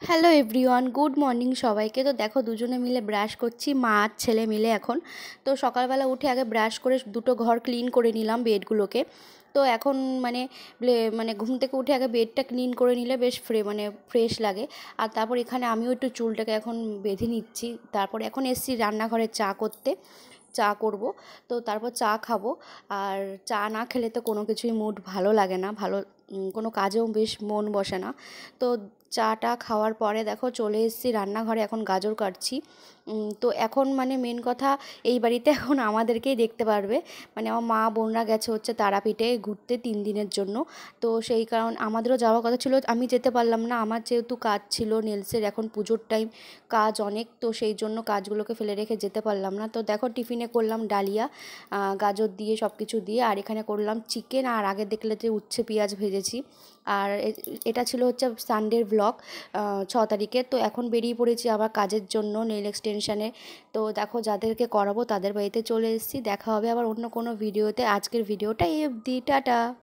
Hello everyone, good morning সবাইকে। তো দেখো দুজনে মিলে ব্রাশ করছি, মা আর ছেলে মিলে। এখন তো সকালবেলা উঠে আগে ব্রাশ করে দুটো ঘর ক্লিন করে নিলাম, বেডগুলোকে। তো এখন মানে ঘুম থেকে উঠে আগে বেডটা ক্লিন করে নিলে বেশ ফ্রেশ লাগে। আর তারপর এখানে আমিও একটু চুলটাকে এখন বেঁধে নিচ্ছি। তারপর এখন এসছি রান্নাঘরে চা করতে, চা করব। তো তারপর চা খাবো। আর চা না খেলে তো কোনো কিছুই মুড ভালো লাগে না, কোনো কাজেও বেশ মন বসে না। তো চাটা খাওয়ার পরে দেখো চলে এসেছি রান্নাঘরে, এখন গাজর কাটছি। তো এখন মেন কথা, এই বাড়িতে এখন আমাদেরকেই দেখতে পারবে। আমার মা বোনরা গেছে হচ্ছে তারাপীঠে ঘুরতে 3 দিনের জন্য। তো সেই কারণ আমাদেরও যাওয়ার কথা ছিল, আমি যেতে পারলাম না। আমার যেহেতু কাজ ছিল নেলসের, এখন পুজোর টাইম, কাজ অনেক, তো সেই জন্য কাজগুলোকে ফেলে রেখে যেতে পারলাম না। তো দেখো টিফিনে করলাম ডালিয়া, গাজর দিয়ে সব কিছু দিয়ে। আর এখানে করলাম চিকেন, আর আগে দেখলে যে উচ্ছে পেঁয়াজ ভেজেছি। আর এটা ছিল হচ্ছে সানডের ব্লগ 6 তারিখে। তো এখন বেরিয়ে পড়েছি আবার কাজের জন্য নেল এক্সটেনশানে। তো দেখো যাদেরকে করাবো তাদের বাড়িতে চলে এসেছি। দেখা হবে আবার অন্য কোনো ভিডিওতে। আজকের ভিডিওটা এই অবধি, টাটা।